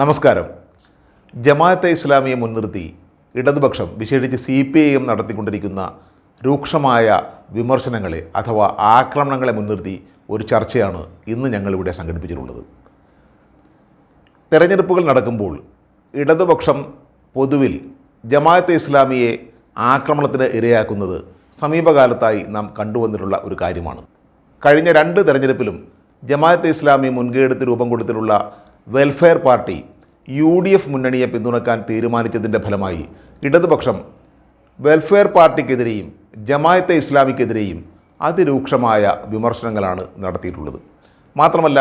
നമസ്കാരം. ജമാഅത്തെ ഇസ്ലാമിയെ മുൻനിർത്തി ഇടതുപക്ഷം വിശേഷിച്ച് CPIM നടത്തിക്കൊണ്ടിരിക്കുന്ന രൂക്ഷമായ വിമർശനങ്ങളെ അഥവാ ആക്രമണങ്ങളെ മുൻനിർത്തി ഒരു ചർച്ചയാണ് ഇന്ന് ഞങ്ങളിവിടെ സംഘടിപ്പിച്ചിട്ടുള്ളത്. തെരഞ്ഞെടുപ്പുകൾ നടക്കുമ്പോൾ ഇടതുപക്ഷം പൊതുവിൽ ജമാഅത്തെ ഇസ്ലാമിയെ ആക്രമണത്തിന് ഇരയാക്കുന്നത് സമീപകാലത്തായി നാം കണ്ടുവന്നിട്ടുള്ള ഒരു കാര്യമാണ്. കഴിഞ്ഞ 2 തെരഞ്ഞെടുപ്പിലും ജമാഅത്തെ ഇസ്ലാമി മുൻകൈയെടുത്ത് രൂപം കൊടുത്തിട്ടുള്ള വെൽഫെയർ പാർട്ടി UDF മുന്നണിയെ പിന്തുണക്കാൻ തീരുമാനിച്ചതിൻ്റെ ഫലമായി ഇടതുപക്ഷം വെൽഫെയർ പാർട്ടിക്കെതിരെയും ജമാഅത്തെ ഇസ്ലാമിക്കെതിരെയും അതിരൂക്ഷമായ വിമർശനങ്ങളാണ് നടത്തിയിട്ടുള്ളത്. മാത്രമല്ല,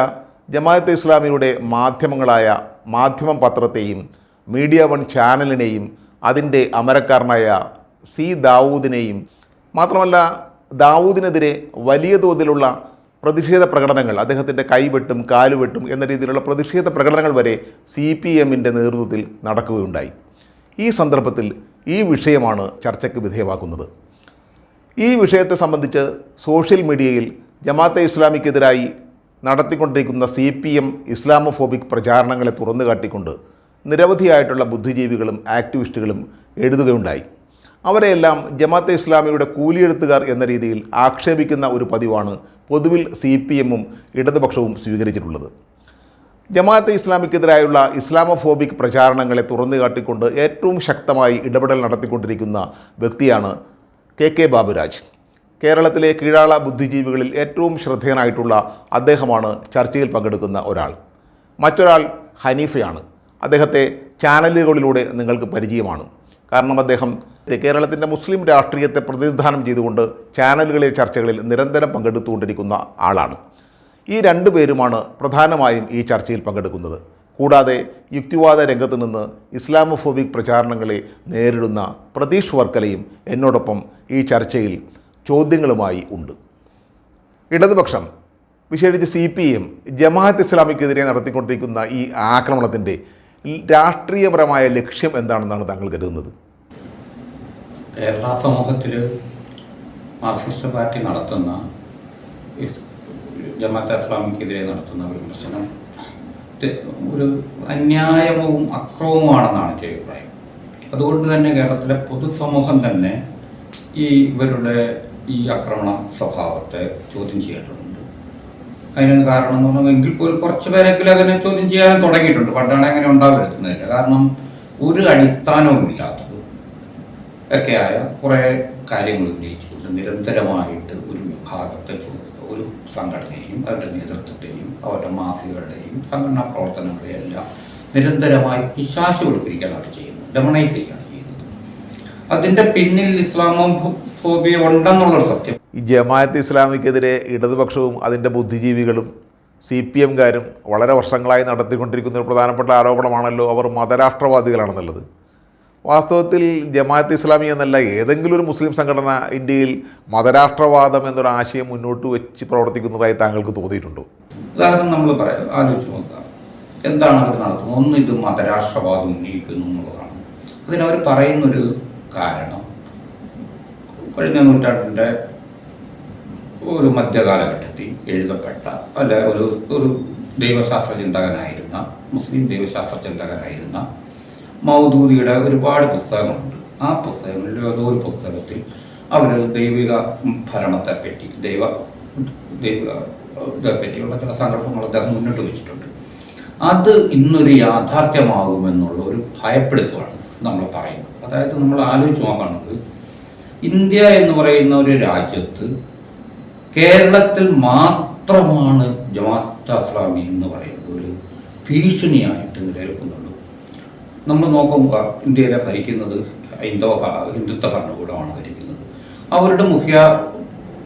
ജമാഅത്തെ ഇസ്ലാമിയുടെ മാധ്യമങ്ങളായ മാധ്യമം പത്രത്തെയും മീഡിയ 1 ചാനലിനെയും അതിൻ്റെ അമരക്കാരനായ ദാവൂദിനെയും മാത്രമല്ല ദാവൂദിനെതിരെ വലിയ തോതിലുള്ള പ്രതിഷേധ പ്രകടനങ്ങൾ, അദ്ദേഹത്തിൻ്റെ കൈവെട്ടും കാലുവെട്ടും എന്ന രീതിയിലുള്ള പ്രതിഷേധ പ്രകടനങ്ങൾ വരെ CPIMൻ്റെ നേതൃത്വത്തിൽ നടക്കുകയുണ്ടായി. ഈ സന്ദർഭത്തിൽ ഈ വിഷയമാണ് ചർച്ചയ്ക്ക് വിധേയമാക്കുന്നത്. ഈ വിഷയത്തെ സംബന്ധിച്ച് സോഷ്യൽ മീഡിയയിൽ ജമാഅത്തെ ഇസ്ലാമിക്കെതിരായി നടത്തിക്കൊണ്ടിരിക്കുന്ന CPM ഇസ്ലാമോഫോബിക് പ്രചാരണങ്ങളെ തുറന്നു കാട്ടിക്കൊണ്ട് നിരവധിയായിട്ടുള്ള ബുദ്ധിജീവികളും ആക്ടിവിസ്റ്റുകളും എഴുതുകയുണ്ടായി. അവരെയെല്ലാം ജമാഅത്തെ ഇസ്ലാമിയുടെ കൂലിയെഴുത്തുകാർ എന്ന രീതിയിൽ ആക്ഷേപിക്കുന്ന ഒരു പതിവാണ് പൊതുവിൽ CPMഉം ഇടതുപക്ഷവും സ്വീകരിച്ചിട്ടുള്ളത്. ജമാഅത്തെ ഇസ്ലാമിക്കെതിരായുള്ള ഇസ്ലാമോഫോബിക് പ്രചാരണങ്ങളെ തുറന്നു കാട്ടിക്കൊണ്ട് ഏറ്റവും ശക്തമായി ഇടപെടൽ നടത്തിക്കൊണ്ടിരിക്കുന്ന വ്യക്തിയാണ് KK ബാബുരാജ്. കേരളത്തിലെ കീഴാള ബുദ്ധിജീവികളിൽ ഏറ്റവും ശ്രദ്ധേയനായിട്ടുള്ള അദ്ദേഹമാണ് ചർച്ചയിൽ പങ്കെടുക്കുന്ന ഒരാൾ. മറ്റൊരാൾ ഹനീഫയാണ്. അദ്ദേഹത്തെ ചാനലുകളിലൂടെ നിങ്ങൾക്ക് പരിചയമാണ്. കാരണം അദ്ദേഹം കേരളത്തിൻ്റെ മുസ്ലിം രാഷ്ട്രീയത്തെ പ്രതിനിധാനം ചെയ്തുകൊണ്ട് ചാനലുകളിലെ ചർച്ചകളിൽ നിരന്തരം പങ്കെടുത്തുകൊണ്ടിരിക്കുന്ന ആളാണ്. ഈ 2 പേരുമാണ് പ്രധാനമായും ഈ ചർച്ചയിൽ പങ്കെടുക്കുന്നത്. കൂടാതെ യുക്തിവാദ രംഗത്ത് നിന്ന് ഇസ്ലാമോഫോബിക് പ്രചാരണങ്ങളെ നേരിടുന്ന പ്രതീഷ് വർക്കലയും എന്നോടൊപ്പം ഈ ചർച്ചയിൽ ചോദ്യങ്ങളുമായി ഉണ്ട്. ഇടതുപക്ഷം വിശേഷിച്ച് CPM ജമാഅത്ത് ഇസ്ലാമിക്കെതിരെ നടത്തിക്കൊണ്ടിരിക്കുന്ന ഈ ആക്രമണത്തിൻ്റെ രാഷ്ട്രീയപരമായ ലക്ഷ്യം എന്താണെന്നാണ് താങ്കൾ കരുതുന്നത്? കേരള സമൂഹത്തിൽ മാർക്സിസ്റ്റ് പാർട്ടി നടത്തുന്ന ജമാഅത്തെ ഇസ്ലാമിക്കെതിരെ നടത്തുന്ന വിമർശനം ഒരു അന്യായവും അക്രമവുമാണെന്നാണ് എൻ്റെ അഭിപ്രായം. അതുകൊണ്ട് തന്നെ കേരളത്തിലെ പൊതുസമൂഹം തന്നെ ഇവരുടെ ഈ ആക്രമണ സ്വഭാവത്തെ ചോദ്യം ചെയ്യേണ്ടതുണ്ട്. അതിന് കാരണം എന്ന് പറഞ്ഞാൽ എങ്കിൽ പോലും കുറച്ച് പേരെങ്കിലും അങ്ങനെ ചോദ്യം ചെയ്യാനും തുടങ്ങിയിട്ടുണ്ട്. പണ്ടാണ് അങ്ങനെ ഉണ്ടാവരുന്നില്ല. കാരണം ഒരു അടിസ്ഥാനവും ഇല്ലാത്തത് ഒക്കെയായ കുറേ കാര്യങ്ങൾ ഉന്നയിച്ചുകൊണ്ട് നിരന്തരമായിട്ട് ഒരു വിഭാഗത്തെ ഒരു സംഘടനയെയും അവരുടെ നേതൃത്വത്തെയും അവരുടെ മാസികകളുടെയും സംഘടനാ പ്രവർത്തനങ്ങളെയും എല്ലാം നിരന്തരമായി പിശാചുവൽക്കരിക്കാനാണ് ചെയ്യുന്നത്, ഡെമണൈസ് ചെയ്യുകയാണ് ചെയ്യുന്നത്. അതിൻ്റെ പിന്നിൽ ഇസ്ലാമോഫോബിയ ഉണ്ടെന്നുള്ളൊരു സത്യം. ഈ ജമാഅത്ത് ഇസ്ലാമിക്കെതിരെ ഇടതുപക്ഷവും അതിൻ്റെ ബുദ്ധിജീവികളും CPMകാരും വളരെ വർഷങ്ങളായി നടത്തിക്കൊണ്ടിരിക്കുന്ന ഒരു പ്രധാനപ്പെട്ട ആരോപണമാണല്ലോ അവർ മതരാഷ്ട്രവാദികളാണെന്നുള്ളത്. വാസ്തവത്തിൽ ജമാഅത്ത് ഇസ്ലാമി എന്നല്ല ഏതെങ്കിലും ഒരു മുസ്ലിം സംഘടന ഇന്ത്യയിൽ മതരാഷ്ട്രവാദം എന്നൊരു ആശയം മുന്നോട്ട് വെച്ച് പ്രവർത്തിക്കുന്നതായി താങ്കൾക്ക് തോന്നിയിട്ടുണ്ടോ? ഉദാഹരണം നമ്മൾ ആലോചിച്ച് നോക്കുക, എന്താണ് അവർ നടത്തുന്നത്? ഒന്ന്, ഇത് മതരാഷ്ട്രവാദം ഉന്നയിക്കുന്നു എന്നുള്ളതാണ്. അതിനവർ പറയുന്നൊരു കാരണം കഴിഞ്ഞ നൂറ്റാണ്ടിൻ്റെ ഒരു മധ്യകാലഘട്ടത്തിൽ എഴുതപ്പെട്ട ഒരു ദൈവശാസ്ത്ര ചിന്തകനായിരുന്ന മുസ്ലിം ദൈവശാസ്ത്ര ചിന്തകനായിരുന്ന മൗദൂദിയുടെ ഒരുപാട് പുസ്തകങ്ങളുണ്ട്. ആ പുസ്തകങ്ങളിൽ ഏതൊരു പുസ്തകത്തിൽ അവർ ദൈവിക ഭരണത്തെപ്പറ്റി ദൈവത്തെപ്പറ്റിയുള്ള ചില സങ്കല്പങ്ങൾ അദ്ദേഹം മുന്നോട്ട് വെച്ചിട്ടുണ്ട്. അത് ഇന്നൊരു യാഥാർത്ഥ്യമാകുമെന്നുള്ള ഒരു ഭയപ്പെടുത്തുകയാണ് നമ്മൾ പറയുന്നത്. അതായത് നമ്മൾ ആലോചിച്ച് നോക്കുന്നത്, ഇന്ത്യ എന്ന് പറയുന്ന ഒരു രാജ്യത്ത് കേരളത്തിൽ മാത്രമാണ് ജമാഅത്തെ ഇസ്ലാമി എന്ന് പറയുന്നത് ഒരു ഭീഷണിയായിട്ട് നിലനിൽക്കുന്നുള്ളൂ. നമ്മൾ നോക്കുമ്പോൾ ഇന്ത്യയിലെ ഭരിക്കുന്നത് ഹിന്ദുത്വ ഭരണകൂടമാണ് ഭരിക്കുന്നത്. അവരുടെ മുഖ്യ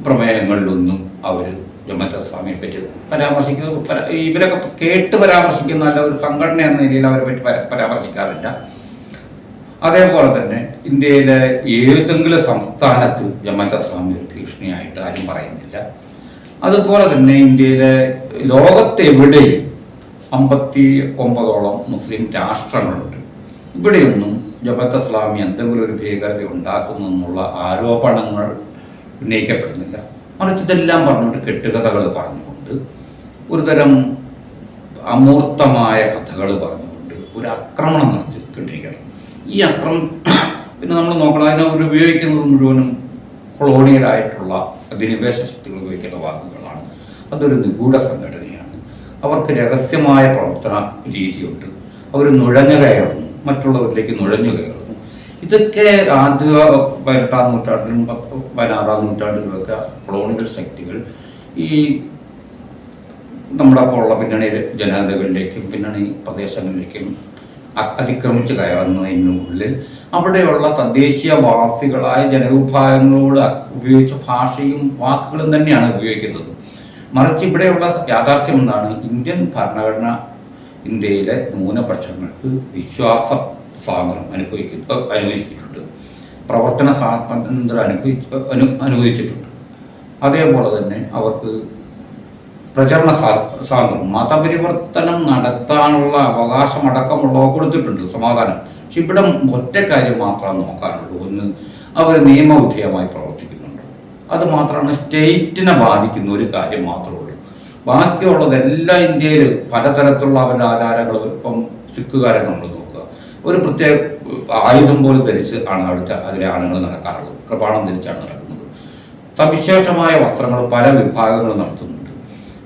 പ്രമേയങ്ങളിലൊന്നും അവർ ജമാഅത്തെ ഇസ്ലാമിയെ പറ്റി ഇവരൊക്കെ കേട്ട് പരാമർശിക്കുന്ന അല്ല, ഒരു സംഘടന എന്ന നിലയിൽ അവരെ പറ്റി പരാമർശിക്കാറില്ല. അതേപോലെ തന്നെ ഇന്ത്യയിലെ ഏതെങ്കിലും സംസ്ഥാനത്ത് ജമാഅത്തെ ഇസ്ലാമി ഒരു ഭീഷണിയായിട്ട് ആരും പറയുന്നില്ല. അതുപോലെ തന്നെ ഇന്ത്യയിലെ ലോകത്തെവിടെയും 59ഓളം മുസ്ലിം രാഷ്ട്രങ്ങളുണ്ട്. ഇവിടെയൊന്നും ജമാഅത്തെ ഇസ്ലാമി എന്തെങ്കിലും ഒരു ഭീകരത ഉണ്ടാക്കുന്നു എന്നുള്ള ആരോപണങ്ങൾ ഉന്നയിക്കപ്പെടുന്നില്ല. മറിച്ച് ഇതെല്ലാം പറഞ്ഞുകൊണ്ട് കെട്ടുകഥകൾ പറഞ്ഞുകൊണ്ട് ഒരുതരം അമൂർത്തമായ കഥകൾ പറഞ്ഞുകൊണ്ട് ഒരു ആക്രമണം നടത്തിക്കൊണ്ടിരിക്കുകയാണ്. ഈ ആക്രമണം പിന്നെ നമ്മൾ നോക്കണം, അതിനെ അവർ ഉപയോഗിക്കുന്നത് മുഴുവനും കൊളോണിയലായിട്ടുള്ള അധിനിവേശ ശക്തികൾ ഉപയോഗിക്കുന്ന വാക്കുകളാണ്. അതൊരു നിഗൂഢ സംഘടനയാണ്. അവർക്ക് രഹസ്യമായ പ്രവർത്തന രീതിയുണ്ട്. അവർ നുഴഞ്ഞു കയറുന്നു, മറ്റുള്ളവരിലേക്ക് നുഴഞ്ഞു കയറുന്നു. ഇതൊക്കെ ആദ്യ 18-ാം നൂറ്റാണ്ടിലും 16-ാം നൂറ്റാണ്ടിലുമൊക്കെ കൊളോണിയൽ ശക്തികൾ ഈ നമ്മുടെ പോലുള്ള പിന്നണി ജനതകളിലേക്കും പിന്നണി പ്രദേശങ്ങളിലേക്കും അതിക്രമിച്ച് കയറുന്നതിനുള്ളിൽ അവിടെയുള്ള തദ്ദേശീയവാസികളായ ജനവിഭാഗങ്ങളോട് ഉപയോഗിച്ച ഭാഷയും വാക്കുകളും തന്നെയാണ് ഉപയോഗിക്കുന്നത്. മറിച്ച് ഇവിടെയുള്ള യാഥാർത്ഥ്യം എന്താണ്? ഇന്ത്യൻ ഭരണഘടന ഇന്ത്യയിലെ ന്യൂനപക്ഷങ്ങൾക്ക് വിശ്വാസ സ്വാതന്ത്ര്യം അനുവദിച്ചിട്ടുണ്ട്, പ്രവർത്തന സ്വാതന്ത്ര്യം അനുവദിച്ചിട്ടുണ്ട്. അതേപോലെ തന്നെ അവർക്ക് പ്രചരണ സ്വാതന്ത്ര്യം, മതപരിവർത്തനം നടത്താനുള്ള അവകാശമടക്കമുള്ളവ കൊടുത്തിട്ടുണ്ട്, സമാധാനം. പക്ഷെ ഇവിടെ ഒറ്റ കാര്യം മാത്രമാണ് നോക്കാനുള്ളൂ. ഒന്ന്, അവർ നിയമവിധേയമായി പ്രവർത്തിക്കുന്നുണ്ട്. അത് മാത്രമാണ് സ്റ്റേറ്റിനെ ബാധിക്കുന്ന ഒരു കാര്യം മാത്രമേ ഉള്ളൂ. ബാക്കിയുള്ളതെല്ലാം ഇന്ത്യയിൽ പലതരത്തിലുള്ള അവരുടെ ആചാരങ്ങൾ, ഇപ്പം സിഖുകാരെ നമ്മൾ നോക്കുക, ഒരു പ്രത്യേക ആയുധം പോലും ധരിച്ച് ആണ് അവിടുത്തെ അതിലെ ആണുങ്ങൾ നടക്കാറുള്ളത്, കൃപാണം ധരിച്ചാണ് നടക്കുന്നത്. സവിശേഷമായ വസ്ത്രങ്ങൾ പല വിഭാഗങ്ങൾ നടത്തുന്നുണ്ട്.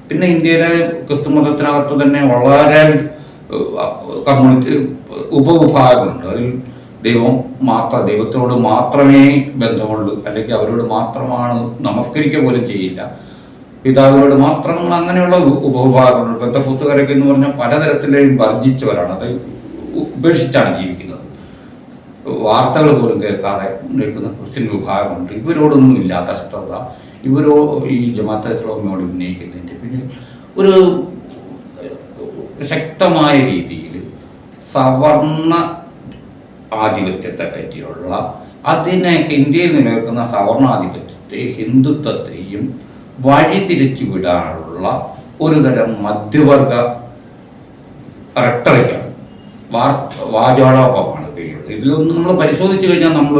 പിന്നെ ഇന്ത്യയിലെ ക്രിസ്തു മതത്തിനകത്ത് തന്നെ വളരെ കമ്മ്യൂണിറ്റി ഉപവിഭാഗങ്ങളുണ്ട്. അതിൽ ദൈവത്തോട് മാത്രമേ ബന്ധമുള്ളൂ, അല്ലെങ്കിൽ അവരോട് മാത്രമാണ് നമസ്കരിക്കുക പോലും ചെയ്യില്ല, പിതാവിനോട് മാത്രം, അങ്ങനെയുള്ള ഉപവിഭാഗങ്ങളുണ്ട്. പെന്തക്കോസ്തുകാരൊക്കെ എന്ന് പറഞ്ഞാൽ പലതരത്തിലെയും വർജിച്ചവരാണ്, അത് ഉപേക്ഷിച്ചാണ് ജീവിക്കുന്നത്. വാർത്തകൾ പോലും കേൾക്കാതെ നിൽക്കുന്ന ക്രിസ്ത്യൻ വിഭാഗമുണ്ട്. ഇവരോടൊന്നും ഇല്ലാത്ത ശത്രുത ഈ ജമാഅത്തെ ഇസ്ലാമിയോട് ഉന്നയിക്കുന്നതിൻ്റെ പിന്നെ ഒരു ശക്തമായ രീതിയിൽ സവർണ ആധിപത്യത്തെ പറ്റിയുള്ള അതിനൊക്കെ ഇന്ത്യയിൽ നിലനിൽക്കുന്ന സവർണാധിപത്യത്തെ ഹിന്ദുത്വത്തെയും വഴിതിരിച്ചു വിടാനുള്ള ഒരുതരം മധ്യവർഗ റെട്ടറിക്കാണ്, വാചാടോപമാണ് ഉപയോഗിക്കുന്നത്. ഇതിലൊന്നും നമ്മൾ പരിശോധിച്ച് കഴിഞ്ഞാൽ നമ്മൾ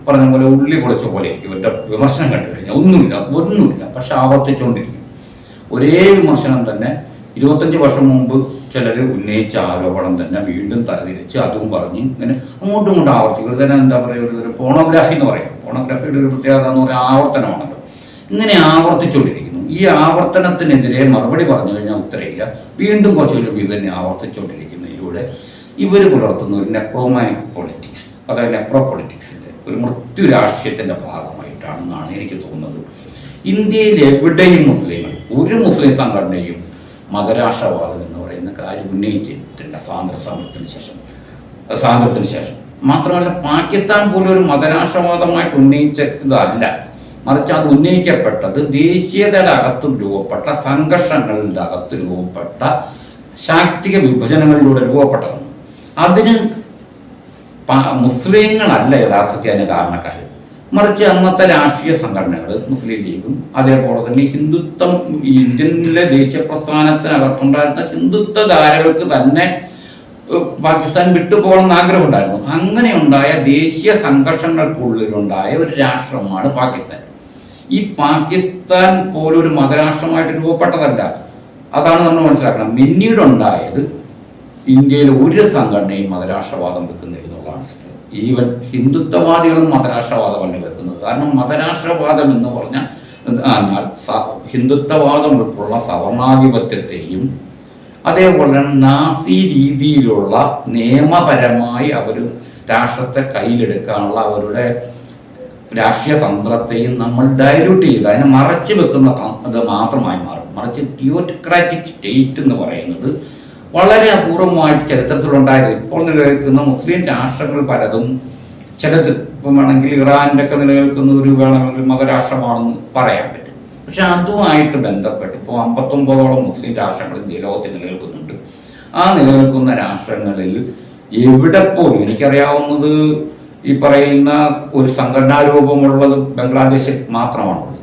പറഞ്ഞ പോലെ ഉള്ളി പൊളിച്ച പോലെ ഇരിക്കും. ഇവരുടെ വിമർശനം കണ്ടു കഴിഞ്ഞാൽ ഒന്നുമില്ല. പക്ഷെ ആവർത്തിച്ചുകൊണ്ടിരിക്കും ഒരേ വിമർശനം തന്നെ. 25 വർഷം മുമ്പ് ചിലർ ഉന്നയിച്ച ആരോപണം തന്നെ വീണ്ടും തരതിരിച്ച് അതും പറഞ്ഞ് ഇങ്ങനെ അങ്ങോട്ടും ഇങ്ങോട്ടും ആവർത്തിക്കും. ഒരു തന്നെ എന്താ പറയുക, ഒരു പോണോഗ്രാഫി എന്ന് പറയാം. പോണോഗ്രാഫിയുടെ ഒരു പ്രത്യേകത എന്ന് പറയുക ആവർത്തനമാണല്ലോ. ഇങ്ങനെ ആവർത്തിച്ചുകൊണ്ടിരിക്കുന്നു. ഈ ആവർത്തനത്തിനെതിരെ മറുപടി പറഞ്ഞു കഴിഞ്ഞാൽ ഉത്തരയില്ല. വീണ്ടും കുറച്ച് കഴിയുമ്പോൾ ഇത് തന്നെ ആവർത്തിച്ചുകൊണ്ടിരിക്കുന്നതിലൂടെ ഇവർ പുലർത്തുന്ന ഒരു നെക്രോമാനിക് പൊളിറ്റിക്സ്, അതായത് നെക്രോ പൊളിറ്റിക്സിൻ്റെ ഒരു മൃത്യു രാഷ്ട്രീയത്തിൻ്റെ ഭാഗമായിട്ടാണെന്നാണ് എനിക്ക് തോന്നുന്നത്. ഇന്ത്യയിൽ എവിടെയും മുസ്ലിങ്ങൾ, ഒരു മുസ്ലിം സംഘടനയും മതരാഷ്ട്രവാദം എന്ന് പറയുന്ന കാര്യം ഉന്നയിച്ചിട്ടില്ല സ്വാതന്ത്ര്യത്തിന് ശേഷം. മാത്രമല്ല പാകിസ്ഥാൻ പോലും ഒരു മതരാഷ്ട്രവാദമായിട്ട് ഉന്നയിച്ച ഇതല്ല, മറിച്ച് അത് ഉന്നയിക്കപ്പെട്ടത് ദേശീയതയുടെ അകത്ത് രൂപപ്പെട്ട സംഘർഷങ്ങളുടെ അകത്ത് രൂപപ്പെട്ട ശാക്തിക വിഭജനങ്ങളിലൂടെ രൂപപ്പെട്ടതാണ്. അതിന് മുസ്ലിങ്ങളല്ല യഥാർത്ഥത്തിൽ അതിന് കാരണക്കാർ, മറിച്ച് അന്നത്തെ രാഷ്ട്രീയ സംഘടനകൾ, മുസ്ലിം ലീഗും അതേപോലെ തന്നെ ഹിന്ദുത്വം, ഇന്ത്യയിലെ ദേശീയ പ്രസ്ഥാനത്തിനകത്തുണ്ടായിരുന്ന ഹിന്ദുത്വ ധാരകൾക്ക് തന്നെ പാകിസ്ഥാൻ വിട്ടുപോകണമെന്ന് ആഗ്രഹമുണ്ടായിരുന്നു. അങ്ങനെ ഉണ്ടായ ദേശീയ സംഘർഷങ്ങൾക്കുള്ളിലുണ്ടായ ഒരു രാഷ്ട്രമാണ് പാകിസ്ഥാൻ. ഈ പാകിസ്ഥാൻ പോലൊരു മതരാഷ്ട്രമായിട്ട് രൂപപ്പെട്ടതല്ല. അതാണ് നമ്മൾ മനസ്സിലാക്കണം. പിന്നീടുണ്ടായത് ഇന്ത്യയിൽ ഒരു സംഘടനയും മതരാഷ്ട്രവാദം വെക്കുന്നില്ല എന്നുള്ളതാണ്. ഈവൻ ഹിന്ദുത്വവാദികളും മതരാഷ്ട്രവാദമല്ല വെക്കുന്നത്. കാരണം മതരാഷ്ട്രവാദം എന്ന് പറഞ്ഞാൽ ഹിന്ദുത്വവാദം ഉൾപ്പെടെയുള്ള സവർണാധിപത്യത്തെയും അതേപോലെ നാസി രീതിയിലുള്ള നിയമപരമായി അവർ രാഷ്ട്രത്തെ കയ്യിലെടുക്കാനുള്ള അവരുടെ രാഷ്ട്രീയ തന്ത്രത്തെയും നമ്മൾ ഡൈല്യൂട്ട് ചെയ്ത് അതിനെ മറച്ചു വെക്കുന്ന അത് മാത്രമായി മാറും. മറിച്ച് തിയോക്രാറ്റിക് സ്റ്റേറ്റ് എന്ന് പറയുന്നത് വളരെ അപൂർവമായിട്ട് ചരിത്രത്തിലുണ്ടായത്. ഇപ്പോൾ നിലനിൽക്കുന്ന മുസ്ലിം രാഷ്ട്രങ്ങൾ പലതും, ചിലത് ഇപ്പം വേണമെങ്കിൽ ഇറാൻ്റെ ഒക്കെ നിലനിൽക്കുന്ന ഒരു വേണമെങ്കിൽ മതരാഷ്ട്രമാണെന്ന് പറയാൻ പറ്റും. പക്ഷെ അതുമായിട്ട് ബന്ധപ്പെട്ട് ഇപ്പോൾ 59ഓളം മുസ്ലിം രാഷ്ട്രങ്ങൾ ഇന്ത്യ ലോകത്തിൽ നിലനിൽക്കുന്നുണ്ട്. ആ നിലനിൽക്കുന്ന രാഷ്ട്രങ്ങളിൽ എവിടെ പോലും എനിക്കറിയാവുന്നത് ഈ പറയുന്ന ഒരു സംഘടനാ രൂപമുള്ളത് ബംഗ്ലാദേശിൽ മാത്രമാണുള്ളത്,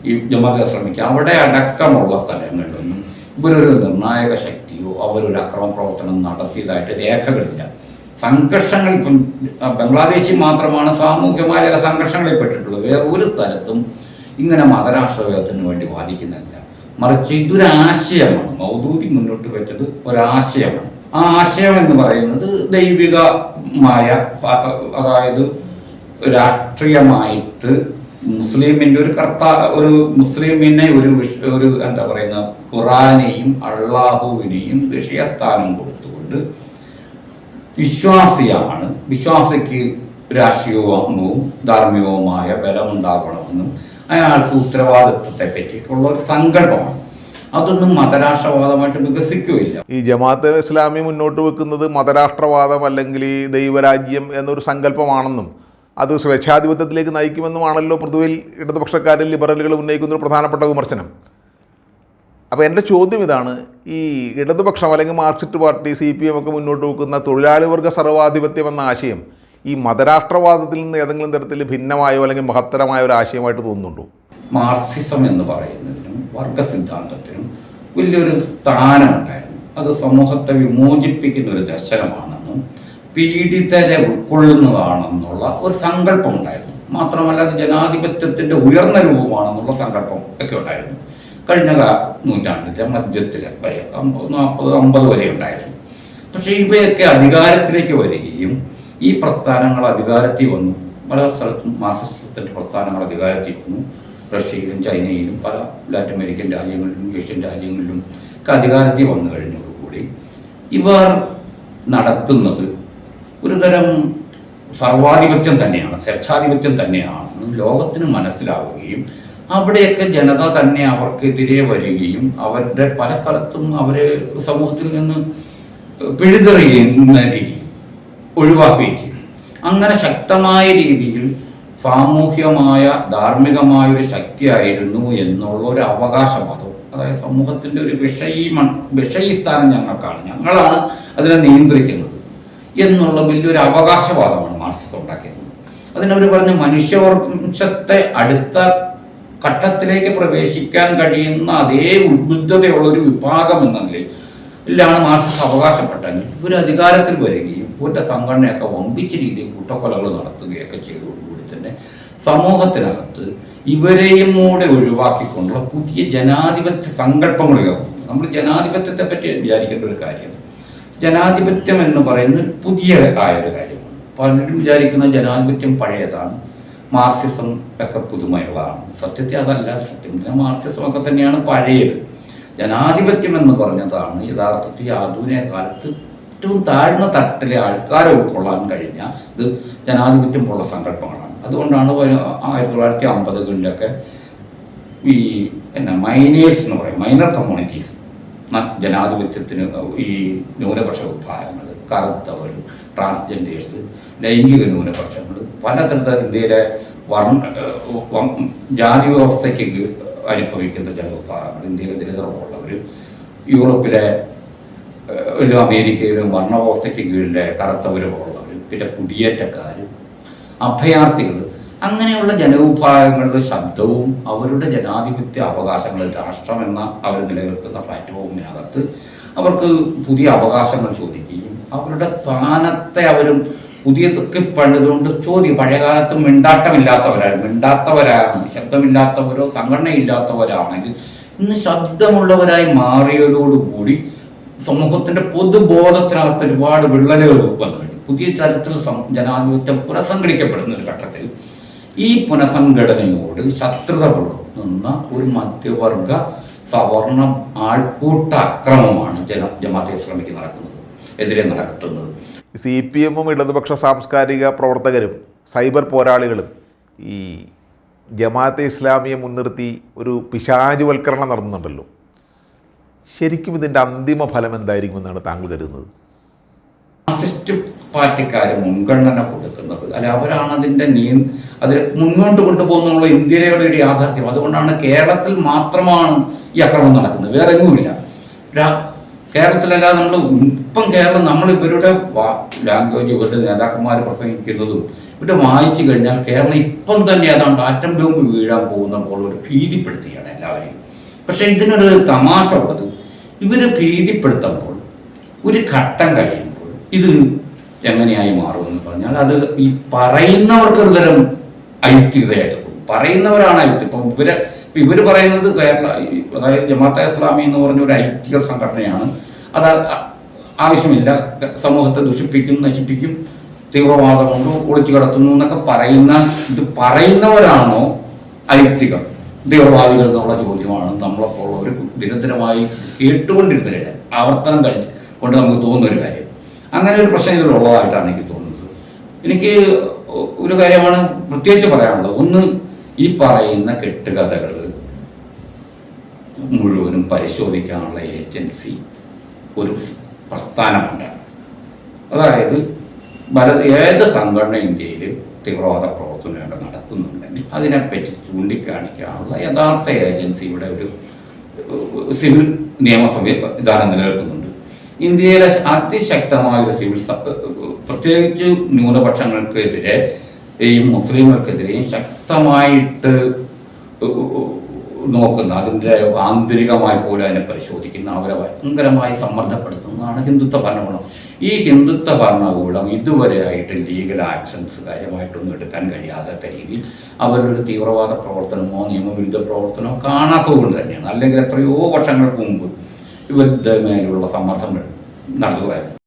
ഈ ജമാഅത്തെ ഇസ്ലാമിക്ക്. അവിടെ അടക്കമുള്ള സ്ഥലങ്ങളിലൊന്നും ഇവരൊരു നിർണായക ശക്തിയോ അവരൊരു അക്രമ പ്രവർത്തനം നടത്തിയതായിട്ട് രേഖകളില്ല. സംഘർഷങ്ങൾ ഇപ്പം ബംഗ്ലാദേശിൽ മാത്രമാണ് സാമൂഹ്യമായ ചില സംഘർഷങ്ങളിൽ പെട്ടിട്ടുള്ളത്. വേറെ ഒരു സ്ഥലത്തും ഇങ്ങനെ മതരാഷ്ട്രവാദത്തിന് വേണ്ടി വാദിക്കുന്നില്ല. മറിച്ച് ഇതൊരാശയമാണ്. മൗദൂദി മുന്നോട്ട് വെച്ചത് ഒരാശയമാണ്. ആ ആശയം എന്ന് പറയുന്നത് ദൈവികമായ, അതായത് രാഷ്ട്രീയമായിട്ട് മുസ്ലിമിൻ്റെ ഒരു മുസ്ലിമിനെ ഒരു എന്താ പറയുന്ന ഖുറാനെയും അള്ളാഹുവിനെയും വിഷയസ്ഥാനം കൊടുത്തുകൊണ്ട് വിശ്വാസിക്ക് രാഷ്ട്രീയവും ധാർമ്മികവുമായ ബലമുണ്ടാകണമെന്നും അയാൾക്ക് ഉത്തരവാദിത്വത്തെ പറ്റിയിട്ടുള്ള ഒരു സങ്കല്പമാണ്. അതൊന്നും മതരാഷ്ട്രവാദമായിട്ട് വികസിക്കുകയില്ല. ഈ ജമാഅത്തെ ഇസ്ലാമി മുന്നോട്ട് വെക്കുന്നത് മതരാഷ്ട്രവാദം അല്ലെങ്കിൽ ഈ ദൈവരാജ്യം എന്നൊരു സങ്കല്പമാണെന്നും അത് സ്വേച്ഛാധിപത്യത്തിലേക്ക് നയിക്കുമെന്നുമാണല്ലോ പൊതുവിൽ ഇടതുപക്ഷക്കാരിൽ ലിബറലുകൾ ഉന്നയിക്കുന്ന ഒരു പ്രധാനപ്പെട്ട വിമർശനം. അപ്പോൾ എൻ്റെ ചോദ്യം ഇതാണ്, ഈ ഇടതുപക്ഷം അല്ലെങ്കിൽ മാർക്സിസ്റ്റ് പാർട്ടി CPM ഒക്കെ മുന്നോട്ട് വെക്കുന്ന തൊഴിലാളി വർഗ സർവാധിപത്യം എന്ന ആശയം ഈ മതരാഷ്ട്രവാദത്തിൽ നിന്ന് ഏതെങ്കിലും തരത്തിൽ ഭിന്നമായോ അല്ലെങ്കിൽ മഹത്തരമായ ഒരു ആശയമായിട്ട് തോന്നുന്നുണ്ടോ? മാർക്സിസം എന്ന് പറയുന്നതിനും വർഗ സിദ്ധാന്തത്തിനും വലിയൊരു സ്ഥാനമുണ്ടായിരുന്നു. അത് സമൂഹത്തെ വിമോചിപ്പിക്കുന്ന ഒരു ദർശനമാണെന്നും പീഡിതരെ ഉൾക്കൊള്ളുന്നതാണെന്നുള്ള ഒരു സങ്കല്പമുണ്ടായിരുന്നു. മാത്രമല്ല അത് ജനാധിപത്യത്തിൻ്റെ ഉയർന്ന രൂപമാണെന്നുള്ള സങ്കല്പം ഒക്കെ ഉണ്ടായിരുന്നു. കഴിഞ്ഞ നൂറ്റാണ്ടിൻ്റെ മധ്യത്തിൽ വരെ 40-50 വരെ ഉണ്ടായിരുന്നു. പക്ഷേ ഇവയൊക്കെ അധികാരത്തിലേക്ക് വരികയും ഈ പ്രസ്ഥാനങ്ങൾ അധികാരത്തിൽ വന്നു. പല സ്ഥലത്തും മാർക്സിസത്തിൻ്റെ പ്രസ്ഥാനങ്ങൾ അധികാരത്തിൽ വന്നു. റഷ്യയിലും ചൈനയിലും പല ലാറ്റിൻ അമേരിക്കൻ രാജ്യങ്ങളിലും ഏഷ്യൻ രാജ്യങ്ങളിലും ഒക്കെ അധികാരത്തിൽ വന്നു കഴിഞ്ഞതോടുകൂടി ഇവർ നടത്തുന്നത് ഒരുതരം സർവാധിപത്യം തന്നെയാണ്, സ്വേച്ഛാധിപത്യം തന്നെയാണെന്ന് ലോകത്തിന് മനസ്സിലാവുകയും അവിടെയൊക്കെ ജനത തന്നെ അവർക്കെതിരെ വരികയും അവരുടെ പല സ്ഥലത്തും അവരെ സമൂഹത്തിൽ നിന്ന് പിഴുതെറിയുന്ന രീതി ഒഴിവാക്കുകയും ചെയ്യും. അങ്ങനെ ശക്തമായ രീതിയിൽ സാമൂഹ്യമായ ധാർമ്മികമായ ഒരു ശക്തിയായിരുന്നു എന്നുള്ള ഒരു അവകാശവാദം, അതായത് സമൂഹത്തിൻ്റെ ഒരു വിഷയീ സ്ഥാനം ഞങ്ങളാണ് അതിനെ നിയന്ത്രിക്കുന്നത് എന്നുള്ള വലിയൊരു അവകാശവാദമാണ് മാർക്സിസം ഉണ്ടാക്കിയത്. അതിനവർ പറഞ്ഞ മനുഷ്യവംശത്തെ അടുത്ത ഘട്ടത്തിലേക്ക് പ്രവേശിക്കാൻ കഴിയുന്ന അതേ ഉദ്ബുദ്ധതയുള്ളൊരു വിഭാഗം എന്ന നിലയിലാണ് മാർക്സിസം അവകാശപ്പെട്ടെങ്കിൽ ഇവർ അധികാരത്തിൽ വരികയും ഇവരുടെ സംഘടനയൊക്കെ വമ്പിച്ച രീതിയിൽ കൂട്ടക്കൊലകൾ നടത്തുകയൊക്കെ ചെയ്തതോടുകൂടി തന്നെ സമൂഹത്തിനകത്ത് ഇവരെയും കൂടെ ഒഴിവാക്കിക്കൊണ്ടുള്ള പുതിയ ജനാധിപത്യ സങ്കല്പങ്ങൾ ഉയർന്നു. നമ്മൾ ജനാധിപത്യത്തെ പറ്റി വിചാരിക്കേണ്ട ഒരു കാര്യം, ജനാധിപത്യം എന്ന് പറയുന്നത് പുതിയ ആയൊരു കാര്യമാണ്. പലരും വിചാരിക്കുന്ന ജനാധിപത്യം പഴയതാണ്, മാർക്സിസം ഒക്കെ പുതുമയുള്ളതാണ്. സത്യത്തിൽ അതല്ല. സത്യം മാർക്സിസം ഒക്കെ തന്നെയാണ് പഴയത്. ജനാധിപത്യം എന്ന് പറഞ്ഞതാണ് യഥാർത്ഥത്തിൽ ആധുനിക കാലത്ത് ഏറ്റവും താഴ്ന്ന തട്ടിലെ ആൾക്കാരെ ഉൾക്കൊള്ളാൻ കഴിഞ്ഞ ഇത് ജനാധിപത്യം പോലുള്ള സങ്കല്പങ്ങളാണ്. അതുകൊണ്ടാണ് 1950-കളിലൊക്കെ ഈ മൈനേഴ്സ് എന്ന് പറയും, മൈനർ കമ്മ്യൂണിറ്റീസ് ജനാധിപത്യത്തിന് ഈ ന്യൂനപക്ഷ വിഭാഗങ്ങൾ, കറുത്തവർ, ട്രാൻസ്ജെൻഡേഴ്സ്, ലൈംഗിക ന്യൂനപക്ഷങ്ങൾ, പലതരത്തിൽ ഇന്ത്യയിലെ ജാതി വ്യവസ്ഥയ്ക്ക് അനുഭവിക്കുന്ന ജനവിഭാഗങ്ങൾ, ഇന്ത്യയിലെ ദലിതർക്കുള്ളവർ, യൂറോപ്പിലെ അമേരിക്കയിലും വർണ്ണവ്യവസ്ഥയ്ക്ക് കീഴിലെ കറുത്തവരുമുള്ളവർ, പിന്നെ കുടിയേറ്റക്കാർ, അഭയാർത്ഥികൾ, അങ്ങനെയുള്ള ജനവിഭാഗങ്ങളുടെ ശബ്ദവും അവരുടെ ജനാധിപത്യ അവകാശങ്ങൾ രാഷ്ട്രമെന്ന അവർ നിലനിൽക്കുന്ന പ്ലാറ്റ്ഫോമിനകത്ത് അവർക്ക് പുതിയ അവകാശങ്ങൾ ചോദിക്കുകയും അവരുടെ സ്ഥാനത്തെ അവരും പുതിയതൊക്കെ പണിതുകൊണ്ട് പഴയകാലത്ത് മിണ്ടാത്തവരാണ്, ശബ്ദമില്ലാത്തവരോ സംഘടനയില്ലാത്തവരാണെങ്കിൽ ഇന്ന് ശബ്ദമുള്ളവരായി മാറിയതോടുകൂടി സമൂഹത്തിൻ്റെ പൊതുബോധത്തിനകത്ത് ഒരുപാട് വിള്ളലുകൾ വന്നു കഴിഞ്ഞു. പുതിയ തരത്തിൽ ജനാധിപത്യം പുനഃസംഘടിക്കപ്പെടുന്ന ഒരു ഘട്ടത്തിൽ ഈ പുനഃസംഘടനയോട് ശത്രുത പുലർത്തുന്ന ഒരു മധ്യവർഗ സവർണ ആൾക്കൂട്ട അക്രമമാണ് ജമാഅത്തെ ഇസ്ലാമിക്ക് എതിരെ നടത്തുന്നത്. CPM-ഉം ഇടതുപക്ഷ സാംസ്കാരിക പ്രവർത്തകരും സൈബർ പോരാളികളും ഈ ജമാഅത്തെ ഇസ്ലാമിയെ മുൻനിർത്തി ഒരു പിശാചുവൽക്കരണം നടത്തുന്നുണ്ടല്ലോ. ശരിക്കും ഇതിൻ്റെ അന്തിമ ഫലം എന്തായിരിക്കുമെന്നാണ് താങ്കൾ കരുതുന്നത്? മാർക്സിസ്റ്റ് പാർട്ടിക്കാർ മുൻഗണന കൊടുക്കുന്നത് അല്ല, അവരാണ് അത് മുന്നോട്ട് കൊണ്ടുപോകുന്നുള്ള ഇന്ത്യയുടെ ഒരു യാഥാർത്ഥ്യം. അതുകൊണ്ടാണ് കേരളത്തിൽ മാത്രമാണ് ഈ അക്രമം നടക്കുന്നത്, വേറെ എങ്ങുമില്ല. കേരളത്തിലല്ലാതെ നമ്മൾ ഇവരുടെ ലാംഗ്വേജ്, ഇവരുടെ നേതാക്കന്മാർ പ്രസംഗിക്കുന്നതും ഇവരുടെ വായിച്ചു കഴിഞ്ഞാൽ കേരളം ഇപ്പം തന്നെ ഏതാണ്ട് ആറ്റം ബോംബ് വീഴാൻ പോകുന്ന പോലെ ഒരു ഭീതിപ്പെടുത്തുകയാണ് എല്ലാവരെയും. പക്ഷെ ഇതിനൊരു തമാശ ഉള്ളത്, ഇവർ ഭീതിപ്പെടുത്തുമ്പോൾ ഒരു ഘട്ടം കഴിയുമ്പോൾ ഇത് എങ്ങനെയായി മാറുമെന്ന് പറഞ്ഞാൽ അത് ഈ പറയുന്നവർക്ക് ഒരു തരം ഐക്യതയായിട്ട് പോകും. പറയുന്നവരാണ് ഐക്യം. ഇപ്പം ഇവർ പറയുന്നത് കേരള, അതായത് ജമാഅത്തെ ഇസ്ലാമി എന്ന് പറഞ്ഞ ഒരു ഐക്യ സംഘടനയാണ്, അത് ആവശ്യമില്ല, സമൂഹത്തെ ദുഷിപ്പിക്കും, നശിപ്പിക്കും, തീവ്രവാദം കൊണ്ട് ഒളിച്ചു കിടത്തുന്നു എന്നൊക്കെ പറയുന്നവരാണോ അയുക്തികൾ, തീവ്രവാദികൾ എന്നുള്ള ചോദ്യമാണ് നമ്മളെപ്പോലുള്ളവർ നിരന്തരമായി കേട്ടുകൊണ്ടിരുന്നില്ല, ആവർത്തനം കൊണ്ട് നമുക്ക് തോന്നുന്ന ഒരു കാര്യം. അങ്ങനെ ഒരു പ്രശ്നം ഇതിലുള്ളതായിട്ടാണ് എനിക്ക് തോന്നുന്നത്. എനിക്ക് ഒരു കാര്യമാണ് പ്രത്യേകിച്ച് പറയാനുള്ളത്. ഒന്ന്, ഈ പറയുന്ന കെട്ടുകഥകൾ മുഴുവനും പരിശോധിക്കാനുള്ള ഏജൻസി ഒരു പ്രസ്ഥാനമുണ്ട്. അതായത് ഏത് സംഘടന ഇന്ത്യയിൽ തീവ്രവാദ പ്രവർത്തനങ്ങൾ നടത്തുന്നുണ്ടെങ്കിൽ അതിനെപ്പറ്റി ചൂണ്ടിക്കാണിക്കാനുള്ള യഥാർത്ഥ ഏജൻസിയുടെ ഒരു സിവിൽ നിയമ സംവിധാനം നിലനിൽക്കുന്നുണ്ട്. ഇന്ത്യയിലെ അതിശക്തമായ ഒരു സിവിൽ, പ്രത്യേകിച്ച് ന്യൂനപക്ഷങ്ങൾക്കെതിരെ ഈ മുസ്ലിങ്ങൾക്കെതിരെയും ശക്തമായിട്ട് നോക്കുന്ന, അതിൻ്റെ ആന്തരികമായി പോലും അതിനെ പരിശോധിക്കുന്ന, അവരെ ഭയങ്കരമായി സമ്മർദ്ദപ്പെടുത്തുന്നതാണ് ഹിന്ദുത്വ ഭരണകൂടം. ഈ ഹിന്ദുത്വ ഭരണകൂടം ഇതുവരെയായിട്ട് ലീഗൽ ആക്ഷൻസ് കാര്യമായിട്ടൊന്നും എടുക്കാൻ കഴിയാത്ത രീതിയിൽ അവരൊരു തീവ്രവാദ പ്രവർത്തനമോ നിയമവിരുദ്ധ പ്രവർത്തനമോ കാണാത്തത് കൊണ്ട് തന്നെയാണ്. അല്ലെങ്കിൽ എത്രയോ വർഷങ്ങൾക്ക് മുമ്പ് ഇവരുടെ മേലുള്ള സമ്മർദ്ദം നടത്തുകയായിരുന്നു.